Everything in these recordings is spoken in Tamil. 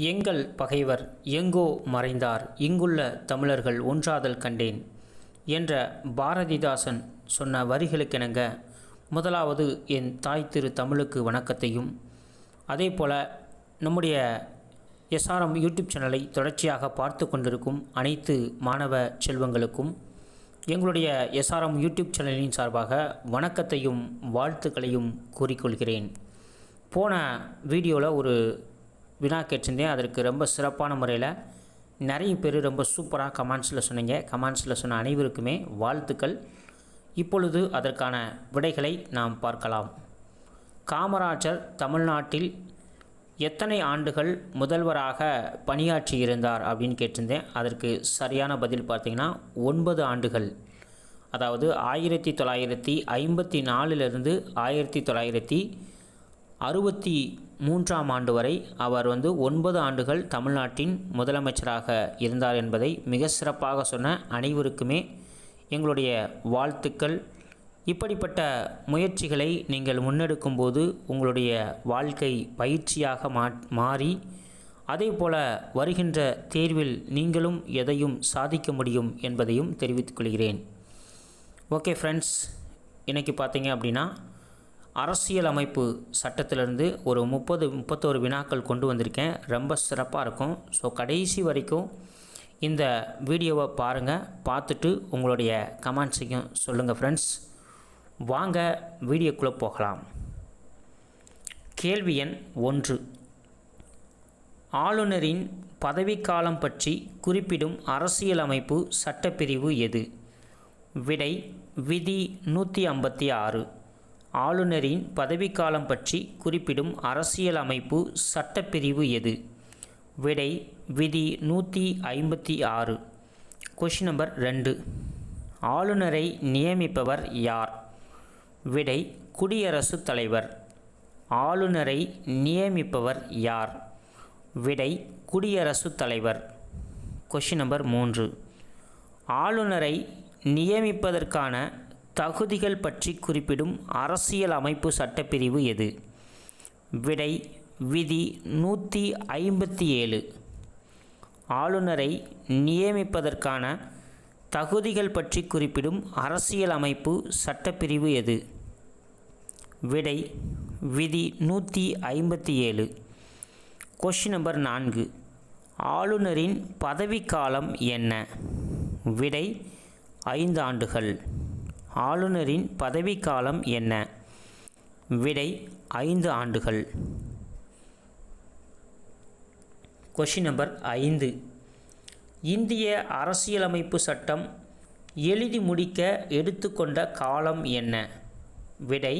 எங்கள் பகைவர் எங்கோ மறைந்தார், இங்குள்ள தமிழர்கள் ஒன்றாதல் கண்டேன் என்ற பாரதிதாசன் சொன்ன வரிகளுக்கெனங்க முதலாவது என் தாய் திரு தமிழுக்கு வணக்கத்தையும், அதே போல் நம்முடைய எஸ்ஆர்எம் யூடியூப் சேனலை தொடர்ச்சியாக பார்த்து கொண்டிருக்கும் அனைத்து மாணவ செல்வங்களுக்கும் எங்களுடைய எஸ்ஆர்எம் யூடியூப் சேனலின் சார்பாக வணக்கத்தையும் வாழ்த்துக்களையும் கூறிக்கொள்கிறேன். போன வீடியோவில் ஒரு வினா கேட்டிருந்தேன். அதற்கு ரொம்ப சிறப்பான முறையில் நிறைய பேர் ரொம்ப சூப்பராக கமெண்ட்ஸில் சொன்னீங்க. கமெண்ட்ஸில் சொன்ன அனைவருக்குமே வாழ்த்துக்கள். இப்பொழுது அதற்கான விடைகளை நாம் பார்க்கலாம். காமராஜர் தமிழ்நாட்டில் எத்தனை ஆண்டுகள் முதல்வராக பணியாற்றி இருந்தார் அப்படின்னு கேட்டிருந்தேன். அதற்கு சரியான பதில் பார்த்திங்கன்னா 9 ஆண்டுகள். அதாவது 1954 1963 ஆண்டு வரை அவர் 9 ஆண்டுகள் தமிழ்நாட்டின் முதலமைச்சராக இருந்தார் என்பதை மிக சிறப்பாக சொன்ன அனைவருக்குமே எங்களுடைய வாழ்த்துக்கள். இப்படிப்பட்ட முயற்சிகளை நீங்கள் முன்னெடுக்கும் போது உங்களுடைய வாழ்க்கை பயிற்சியாக மாறி அதே போல் வருகின்ற தேர்வில் நீங்களும் எதையும் சாதிக்க முடியும் என்பதையும் தெரிவித்துக் கொள்கிறேன். ஓகே ஃப்ரெண்ட்ஸ், இன்றைக்கி பார்த்தீங்க அப்படின்னா அரசியல் அமைப்பு சட்டத்திலிருந்து ஒரு 31 வினாக்கள் கொண்டு வந்திருக்கேன். ரொம்ப சிறப்பாக இருக்கும். ஸோ கடைசி வரைக்கும் இந்த வீடியோவை பாருங்கள். பார்த்துட்டு உங்களுடைய கமெண்ட்ஸையும் சொல்லுங்கள் ஃப்ரெண்ட்ஸ். வாங்க வீடியோக்குள்ளே போகலாம். கேள்வி எண் 1. ஆளுநரின் பதவிக்காலம் பற்றி குறிப்பிடும் அரசியலமைப்பு சட்டப்பிரிவு எது? விடை விதி 156. ஆளுநரின் பதவிக்காலம் பற்றி குறிப்பிடும் அரசியலமைப்பு சட்டப்பிரிவு எது? விடை விதி 156. Question number 2. ஆளுநரை நியமிப்பவர் யார்? விடை குடியரசுத் தலைவர். ஆளுநரை நியமிப்பவர் யார்? விடை குடியரசுத் தலைவர். Question number 3. ஆளுநரை நியமிப்பதற்கான தகுதிகள் பற்றி குறிப்பிடும் அரசியல் அமைப்பு சட்டப்பிரிவு எது? விடை விதி 157. ஆளுநரை நியமிப்பதற்கான தகுதிகள் பற்றி குறிப்பிடும் அரசியல் அமைப்பு சட்டப்பிரிவு எது? விடை விதி 157. Question number 4. ஆளுநரின் பதவிக்காலம் என்ன? விடை 5 ஆண்டுகள். ஆளுநரின் பதவிக்காலம் என்ன? விடை 5 ஆண்டுகள். Question number 5. இந்திய அரசியலமைப்பு சட்டம் எழுதி முடிக்க எடுத்துக்கொண்ட காலம் என்ன? விடை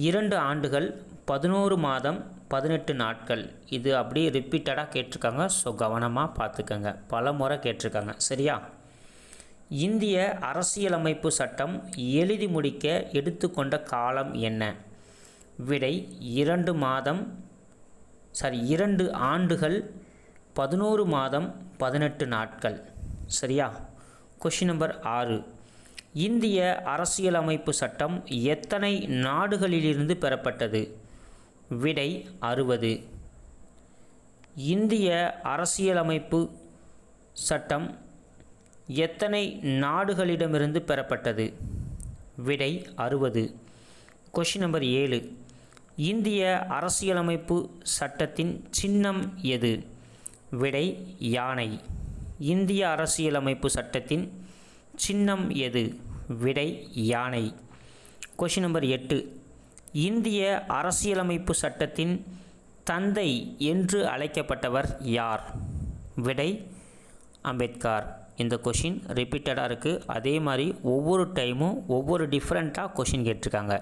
2 ஆண்டுகள் 11 மாதம் 18 நாட்கள். இது அப்படியே ரிப்பீட்டடாக கேட்டிருக்காங்க. ஸோ கவனமாக பார்த்துக்கங்க. பல முறை கேட்டிருக்காங்க. சரியா? இந்திய அரசியலமைப்பு சட்டம் எழுதி முடிக்க எடுத்துக்கொண்ட காலம் என்ன? விடை 2 ஆண்டுகள் 11 மாதம் 18 நாட்கள். சரியா? Question number 6. இந்திய அரசியலமைப்பு சட்டம் எத்தனை நாடுகளிலிருந்து பெறப்பட்டது? விடை 60. இந்திய அரசியலமைப்பு சட்டம் எத்தனை நாடுகளிடமிருந்து பெறப்பட்டது? விடை 60. Question number 7. இந்திய அரசியலமைப்பு சட்டத்தின் சின்னம் எது? விடை யானை. இந்திய அரசியலமைப்பு சட்டத்தின் சின்னம் எது? விடை யானை. Question number 8. இந்திய அரசியலமைப்பு சட்டத்தின் தந்தை என்று அழைக்கப்பட்டவர் யார்? விடை அம்பேத்கர். இந்த கொஷின் ரிப்பீட்டடாக இருக்குது. அதே மாதிரி ஒவ்வொரு டைமும் ஒவ்வொரு டிஃப்ரெண்ட்டாக கொஷின் கேட்டிருக்காங்க.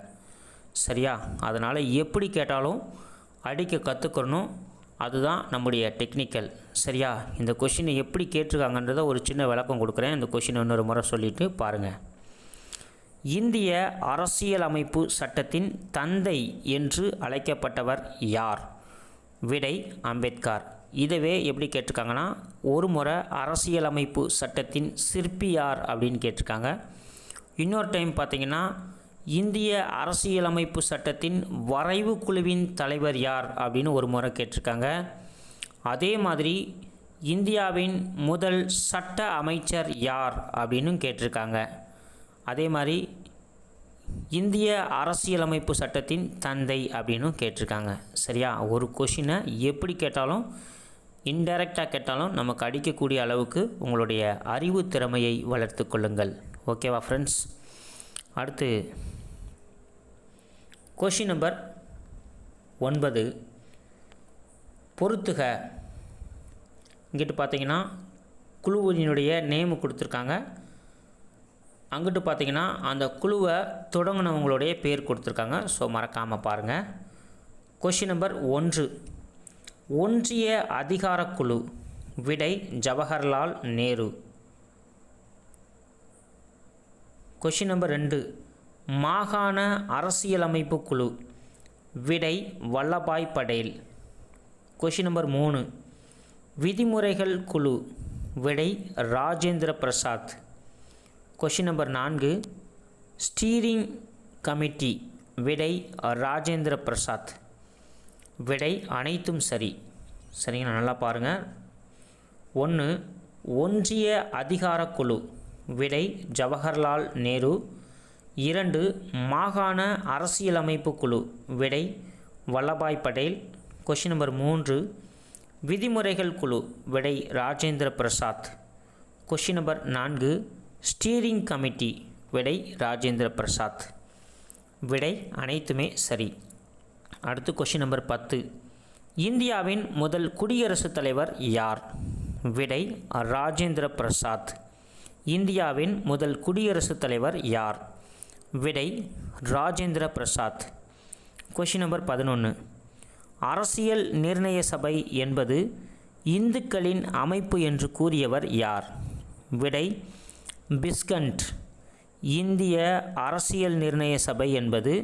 சரியா? அதனால் எப்படி கேட்டாலும் அடிக்க கற்றுக்கணும். அதுதான் நம்முடைய டெக்னிக்கல். சரியா? இந்த கொஷினை எப்படி கேட்டிருக்காங்கன்றத ஒரு சின்ன விளக்கம் கொடுக்குறேன். இந்த கொஷினை இன்னொரு முறை சொல்லிவிட்டு பாருங்கள். இந்திய அரசியலமைப்பு சட்டத்தின் தந்தை என்று அழைக்கப்பட்டவர் யார்? விடை அம்பேத்கர். இதுவே எப்படி கேட்டிருக்காங்கன்னா, ஒரு முறை அரசியலமைப்பு சட்டத்தின் சிற்பி யார் அப்படின்னு கேட்டிருக்காங்க. இன்னொரு டைம் பார்த்திங்கன்னா இந்திய அரசியலமைப்பு சட்டத்தின் வரைவு குழுவின் தலைவர் யார் அப்படின்னு ஒரு முறை கேட்டிருக்காங்க. அதே மாதிரி இந்தியாவின் முதல் சட்ட அமைச்சர் யார் அப்படின்னு கேட்டிருக்காங்க. அதே மாதிரி இந்திய அரசியலமைப்பு சட்டத்தின் தந்தை அப்படின்னு கேட்டிருக்காங்க. சரியா? ஒரு கொஷினை எப்படி கேட்டாலும் இன்டைரக்டாக கேட்டாலும் நமக்கு அடிக்கக்கூடிய அளவுக்கு உங்களுடைய அறிவு திறமையை வளர்த்து கொள்ளுங்கள். ஓகேவா ஃப்ரெண்ட்ஸ்? அடுத்து கொஷின் நம்பர் 9. பொறுத்துக. இங்கிட்டு பார்த்தீங்கன்னா குழுவினுடைய நேமு கொடுத்துருக்காங்க. அங்கிட்டு பார்த்தீங்கன்னா அந்த குழுவை தொடங்கினவங்களுடைய பேர் கொடுத்துருக்காங்க. ஸோ மறக்காமல் பாருங்கள். Question number 1. ஒன்றிய அதிகாரக்குழு. விடை ஜவஹர்லால் நேரு. Question number 2. மாகாண அரசியலமைப்பு குழு. விடை வல்லபாய் படேல். Question number 3. விதிமுறைகள் குழு. விடை Rajendra Prasad. Question number 4. Steering committee. விடை ராஜேந்திர பிரசாத். விடை அனைத்தும் சரி. சரிங்களா? நல்லா பாருங்கள். 1. ஒன்றிய அதிகாரக்குழு. விடை ஜவஹர்லால் நேரு. 2. மாகாண அரசியலமைப்பு குழு. விடை வல்லபாய் படேல். Question number 3. விதிமுறைகள் குழு. விடை Rajendra Prasad. Question number 4. Steering committee. விடை ராஜேந்திர பிரசாத். விடை அனைத்துமே சரி. அடுத்து கொஷின் நம்பர் 10. இந்தியாவின் முதல் குடியரசுத் தலைவர் யார்? விடை ராஜேந்திர பிரசாத். இந்தியாவின் முதல் குடியரசுத் தலைவர் யார்? விடை ராஜேந்திர பிரசாத். Question number 11. அரசியல் நிர்ணய சபை என்பது இந்துக்களின் அமைப்பு என்று கூறியவர் யார்? விடை பிஸ்கண்ட். இந்திய அரசியல் நிர்ணய சபை என்பது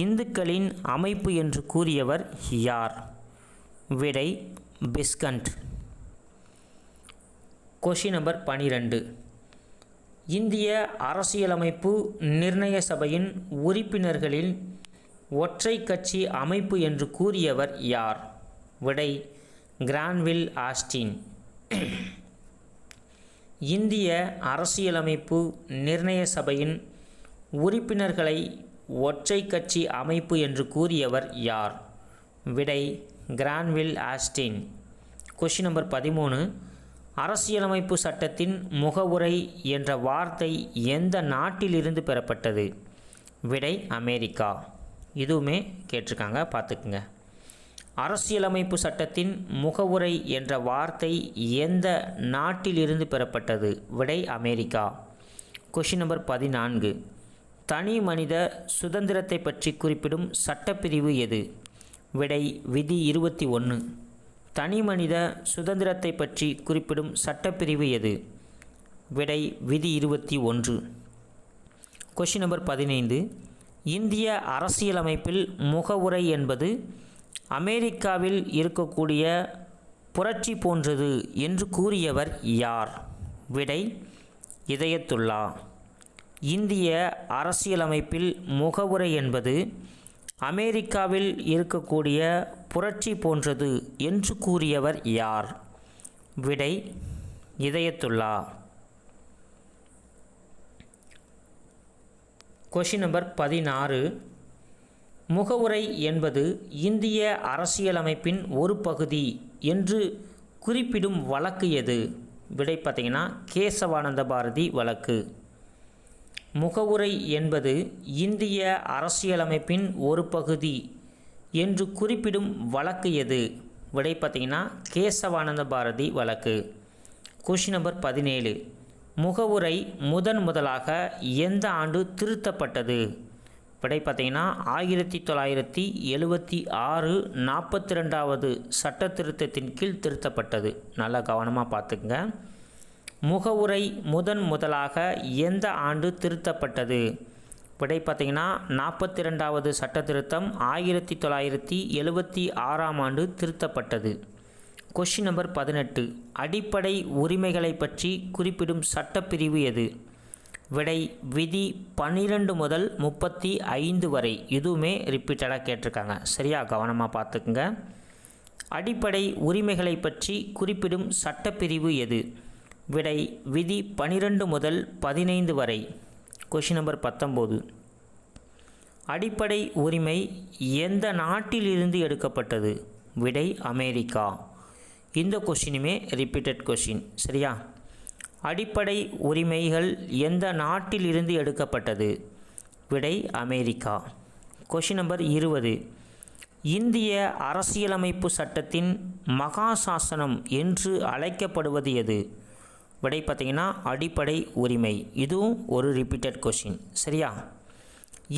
இந்துக்களின் அமைப்பு என்று கூறியவர் யார்? விடை பிஸ்கண்ட். Question number 12. இந்திய அரசியலமைப்பு நிர்ணய சபையின் உறுப்பினர்களின் ஒற்றை கட்சி அமைப்பு என்று கூறியவர் யார்? விடை கிரான்வில் ஆஸ்டின். இந்திய அரசியலமைப்பு நிர்ணய சபையின் உறுப்பினர்களை ஒற்றை கட்சி அமைப்பு என்று கூறியவர் யார்? விடை கிரான்வில் ஆஸ்டின். Question number 13. அரசியலமைப்பு சட்டத்தின் முகவுரை என்ற வார்த்தை எந்த நாட்டிலிருந்து பெறப்பட்டது? விடை அமெரிக்கா. இதுவுமே கேட்டிருக்காங்க, பார்த்துக்குங்க. அரசியலமைப்பு சட்டத்தின் முகவுரை என்ற வார்த்தை எந்த நாட்டிலிருந்து பெறப்பட்டது? விடை அமெரிக்கா. Question number 14. தனி மனித சுதந்திரத்தை பற்றி குறிப்பிடும் சட்டப்பிரிவு எது? விடை விதி 21. தனி மனித சுதந்திரத்தை பற்றி குறிப்பிடும் சட்டப்பிரிவு எது? விடை விதி 21. Question number 15. இந்திய அரசியலமைப்பில் முகவுரை என்பது அமெரிக்காவில் இருக்கக்கூடிய புரட்சி போன்றது என்று கூறியவர் யார்? விடை இதயத்துல்லா. இந்திய அரசியலமைப்பில் முகவுரை என்பது அமெரிக்காவில் இருக்கக்கூடிய புரட்சி போன்றது என்று கூறியவர் யார்? விடை இதயத்துல்லா. Question number 16. முகவுரை என்பது இந்திய அரசியலமைப்பின் ஒரு பகுதி என்று குறிப்பிடும் வழக்கு எது? விடை பார்த்தீங்கன்னா கேசவானந்த பாரதி வழக்கு. முகவுரை என்பது இந்திய அரசியலமைப்பின் ஒரு பகுதி என்று குறிப்பிடும் வழக்கு எது? விடை பார்த்தீங்கன்னா கேசவானந்த பாரதி வழக்கு. Question number 17. முகவுரை முதலாக எந்த ஆண்டு திருத்தப்பட்டது? விடை பார்த்தீங்கன்னா 1976 42வது சட்ட திருத்தத்தின் கீழ் திருத்தப்பட்டது. நல்லா கவனமாக பார்த்துக்குங்க. முகவுரை முதலாக எந்த ஆண்டு திருத்தப்பட்டது? விடை பார்த்தீங்கன்னா 42வது சட்ட திருத்தம் 1976ஆம் ஆண்டு திருத்தப்பட்டது. Question number 18. அடிப்படை உரிமைகளை பற்றி குறிப்பிடும் சட்டப்பிரிவு எது? விடை விதி 12 முதல் 35 வரை. இதுவுமே ரிப்பீட்டடாக கேட்டிருக்காங்க. சரியா? கவனமாக பார்த்துக்குங்க. அடிப்படை உரிமைகளை பற்றி குறிப்பிடும் சட்டப்பிரிவு எது? விடை விதி 12 முதல் 15 வரை. Question number 19. அடிப்படை உரிமை எந்த நாட்டிலிருந்து எடுக்கப்பட்டது? விடை அமெரிக்கா. இந்த கொஷினுமே ரிப்பீட்டட் கொஷின். சரியா? அடிப்படை உரிமைகள் எந்த நாட்டிலிருந்து எடுக்கப்பட்டது? விடை அமெரிக்கா. Question number 20. இந்திய அரசியலமைப்பு சட்டத்தின் மகாசாசனம் என்று அழைக்கப்படுவது எது? விடை பார்த்திங்கன்னா அடிப்படை உரிமை. இதுவும் ஒரு ரிப்பீட்டட் கொஷின். சரியா?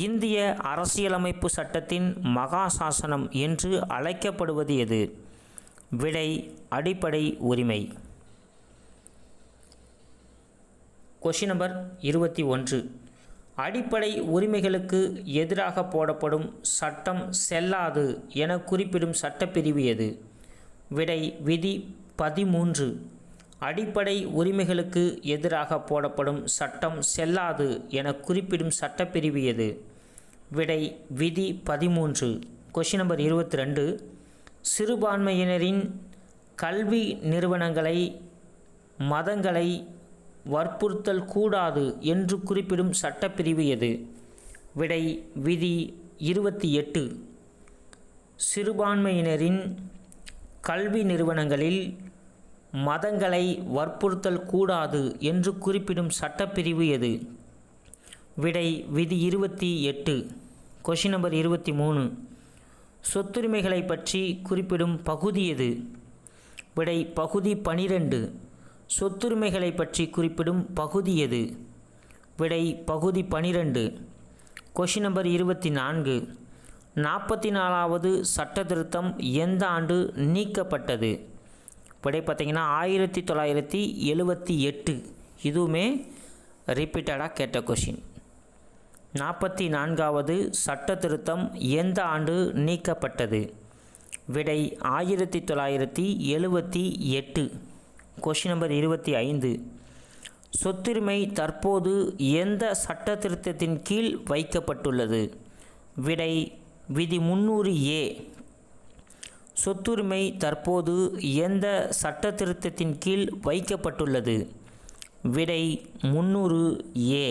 இந்திய அரசியலமைப்பு சட்டத்தின் மகாசாசனம் என்று அழைக்கப்படுவது எது? விடை அடிப்படை உரிமை. Question number 21. அடிப்படை உரிமைகளுக்கு எதிராக போடப்படும் சட்டம் செல்லாது என குறிப்பிடும் சட்டப்பிரிவு எது? விடை விதி 13. அடிப்படை உரிமைகளுக்கு எதிராக போடப்படும் சட்டம் செல்லாது என குறிப்பிடும் சட்டப்பிரிவு எது? விடை விதி 13. Question number 22. சிறுபான்மையினரின் கல்வி நிறுவனங்களை மதங்களை வற்புறுத்தல் கூடாது என்று குறிப்பிடும் சட்டப்பிரிவு எது? விடை விதி 28. சிறுபான்மையினரின் கல்வி நிறுவனங்களில் மதங்களை வற்புறுத்தல் கூடாது என்று குறிப்பிடும் சட்டப்பிரிவு எது? விடை விதி 28. Question number 23. சொத்துரிமைகளை பற்றி குறிப்பிடும் பகுதி எது? விடை பகுதி 12. சொத்துரிமைகளை பற்றி குறிப்பிடும் பகுதி எது? விடை பகுதி 12. Question number 24. 44வது சட்ட திருத்தம் எந்த ஆண்டு நீக்கப்பட்டது? விடை பார்த்திங்கன்னா 1978. இதுவுமே ரிப்பீட்டடாக கேட்ட கொஷின். 44வது சட்ட திருத்தம் எந்த ஆண்டு நீக்கப்பட்டது? விடை 1978. Question number 25. சொத்துரிமை தற்போது எந்த சட்ட திருத்தத்தின் கீழ் வைக்கப்பட்டுள்ளது? விடை விதி 300A. சொத்துரிமை தற்போது எந்த சட்ட திருத்தத்தின் கீழ் வைக்கப்பட்டுள்ளது? விடை 300A.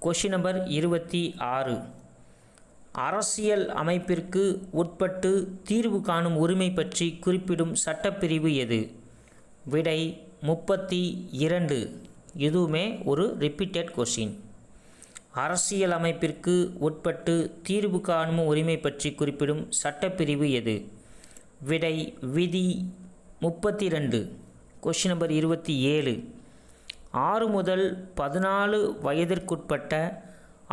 Question number 26. அரசியல் அமைப்பிற்கு உட்பட்டு தீர்வு காணும் உரிமை பற்றி குறிப்பிடும் சட்டப்பிரிவு எது? விடை 32. இதுவுமே ஒரு ரிப்பீட்டட் கொஷின். அரசியல் அமைப்பிற்கு உட்பட்டு தீர்வு காணும் உரிமை பற்றி குறிப்பிடும் சட்டப்பிரிவு எது? விடை விதி 32. Question number 27. 6 முதல் 14 வயதிற்குட்பட்ட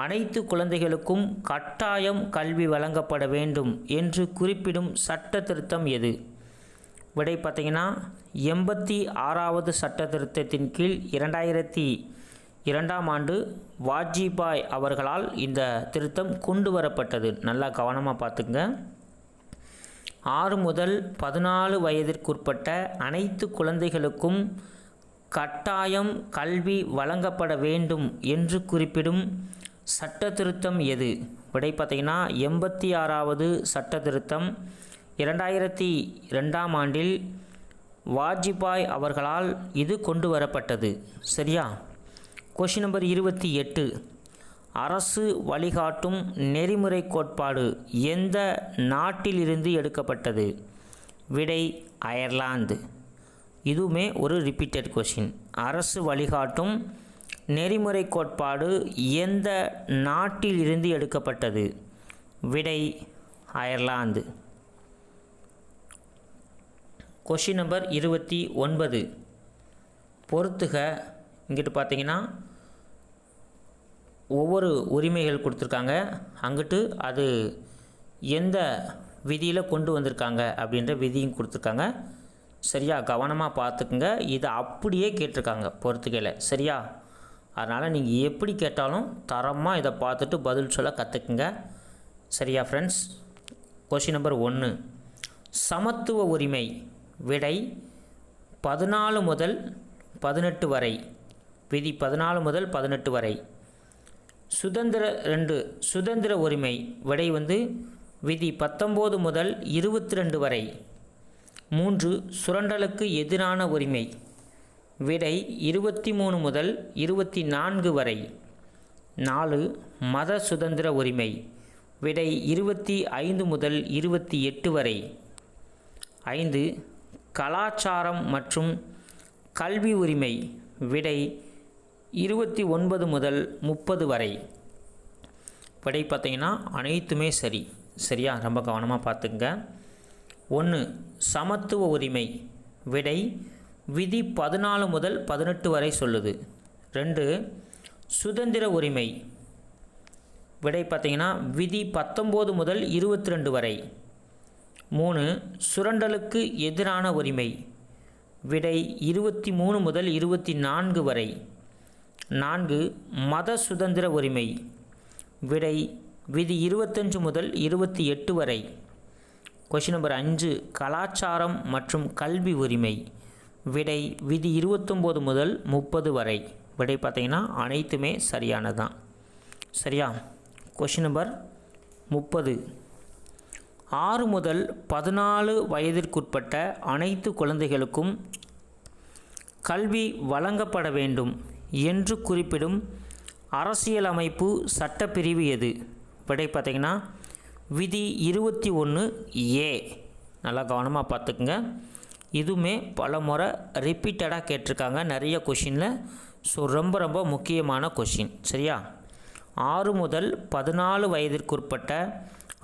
அனைத்து குழந்தைகளுக்கும் கட்டாயம் கல்வி வழங்கப்பட வேண்டும் என்று குறிப்பிடும் சட்ட திருத்தம் எது? விடை பார்த்திங்கன்னா 86வது சட்ட திருத்தத்தின் கீழ் 2002ஆம் ஆண்டு வாஜ்பாய் அவர்களால் இந்த திருத்தம் கொண்டு வரப்பட்டது. நல்லா கவனமாக பார்த்துங்க. 6 முதல் 14 வயதிற்குட்பட்ட அனைத்து குழந்தைகளுக்கும் கட்டாயம் கல்வி வழங்கப்பட வேண்டும் என்று குறிப்பிடும் சட்ட திருத்தம் எது? விடை பார்த்திங்கன்னா 86வது சட்ட திருத்தம் 2002ஆம் ஆண்டில் வாஜ்பாய் அவர்களால் இது கொண்டு வரப்பட்டது. சரியா? Question number 28. அரசு வழிகாட்டும் நெறிமுறை கோட்பாடு எந்த நாட்டிலிருந்து எடுக்கப்பட்டது? விடை அயர்லாந்து. இதுவுமே ஒரு ரிப்பீட்டட் கொஷின். அரசு வழிகாட்டும் நெறிமுறை கோட்பாடு எந்த நாட்டிலிருந்து எடுக்கப்பட்டது? விடை அயர்லாந்து. Question number 29. பொறுத்துக. இங்கிட்டு பார்த்தீங்கன்னா ஒவ்வொரு உரிமைகள் கொடுத்துருக்காங்க. அங்கிட்டு அது எந்த விதியில் கொண்டு வந்திருக்காங்க அப்படின்ற விதியும் கொடுத்துருக்காங்க. சரியா? கவனமாக பார்த்துக்குங்க. இதை அப்படியே கேட்டிருக்காங்க பொறுத்துக்கையில். சரியா? அதனால் நீங்கள் எப்படி கேட்டாலும் தரமாக இதை பார்த்துட்டு பதில் சொல்ல கற்றுக்குங்க. சரியா ஃப்ரெண்ட்ஸ்? Question number 1. சமத்துவ உரிமை. விடை 14 முதல் 18 வரை. விதி 14 முதல் 18 வரை. சுதந்திர உரிமை. விடை விதி 19 முதல் 22 வரை. 3 சுரண்டலுக்கு எதிரான உரிமை. விடை 23 முதல் 24 வரை. 4 மத சுதந்திர உரிமை. விடை 25 முதல் 28 வரை. 5 கலாச்சாரம் மற்றும் கல்வி உரிமை. விடை 29 முதல் 30 வரை. விடை பார்த்தீங்கன்னா அனைத்துமே சரியா? ரொம்ப கவனமாக பார்த்துங்க. 1 சமத்துவ உரிமை. விடை விதி 14 முதல் 18 வரை சொல்லுது. 2 சுதந்திர உரிமை. விடை பார்த்தீங்கன்னா விதி 19 முதல் 22 வரை. 3 சுரண்டலுக்கு எதிரான உரிமை. விடை 23 முதல் 24 வரை. 4 மத சுதந்திர உரிமை. விடை விதி 25 முதல் 28 வரை. கொஷின் நம்பர் 5 கலாச்சாரம் மற்றும் கல்வி உரிமை. விடை விதி 29 முதல் 30 வரை. விடை பார்த்தீங்கன்னா அனைத்துமே சரியானதான். சரியா? கொஷின் நம்பர் 30 6 முதல் 14 வயதிற்குட்பட்ட அனைத்து குழந்தைகளுக்கும் கல்வி வழங்கப்பட வேண்டும் என்று குறிப்பிடும் அரசியலமைப்பு சட்டப்பிரிவு எது? விடை பார்த்தீங்கன்னா விதி 21A. நல்லா கவனமாக பார்த்துக்குங்க. இதுவுமே பல முறை ரிப்பீட்டடாக கேட்டிருக்காங்க நிறைய கொஷினில். ஸோ ரொம்ப முக்கியமான கொஷின். சரியா? 6 முதல் 14 வயதிற்குட்பட்ட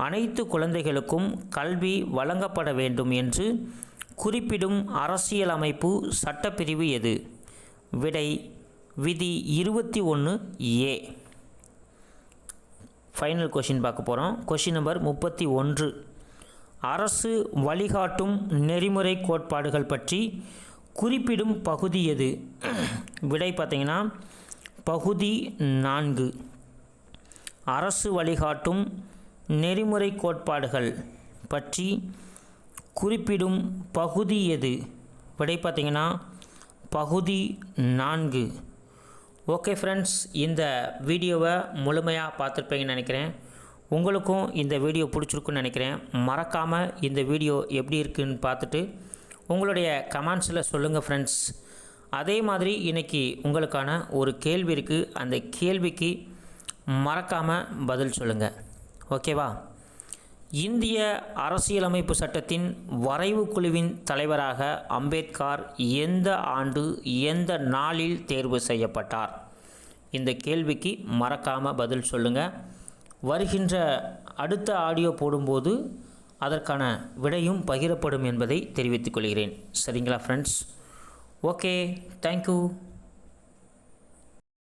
அனைத்து குழந்தைகளுக்கும் கல்வி வழங்கப்பட வேண்டும் என்று குறிப்பிடும் அரசியலமைப்பு சட்டப்பிரிவு எது? விடை விதி 21A. ஃபைனல் கொஷின் பார்க்க போகிறோம். கொஷின் நம்பர் 31 அரசு வழிகாட்டும் நெறிமுறை கோட்பாடுகள் பற்றி குறிப்பிடும் பகுதி எது? விடை பார்த்தீங்கன்னா பகுதி 4. அரசு வழிகாட்டும் நெறிமுறை கோட்பாடுகள் பற்றி குறிப்பிடும் பகுதி எது? விடை பார்த்தீங்கன்னா பகுதி 4. ஓகே ஃப்ரெண்ட்ஸ், இந்த வீடியோவை முழுமையாக பார்த்துருப்பீங்கன்னு நினைக்கிறேன். உங்களுக்கும் இந்த வீடியோ பிடிச்சிருக்குன்னு நினைக்கிறேன். மறக்காமல் இந்த வீடியோ எப்படி இருக்குன்னு பார்த்துட்டு உங்களுடைய கமெண்ட்ஸில் சொல்லுங்கள் ஃப்ரெண்ட்ஸ். அதே மாதிரி இன்றைக்கி உங்களுக்கான ஒரு கேள்வி இருக்குது. அந்த கேள்விக்கு மறக்காமல் பதில் சொல்லுங்கள். ஓகேவா? இந்திய அரசியலமைப்பு சட்டத்தின் வரைவு குழுவின் தலைவராக அம்பேத்கர் எந்த ஆண்டு எந்த நாளில் தேர்வு செய்யப்பட்டார்? இந்த கேள்விக்கு மறக்காமல் பதில் சொல்லுங்கள். வருகின்ற அடுத்த ஆடியோ போடும்போது அதற்கான விடையும் பகிரப்படும் என்பதை தெரிவித்துக் கொள்கிறேன். சரிங்களா ஃப்ரெண்ட்ஸ்? Okay, thank you.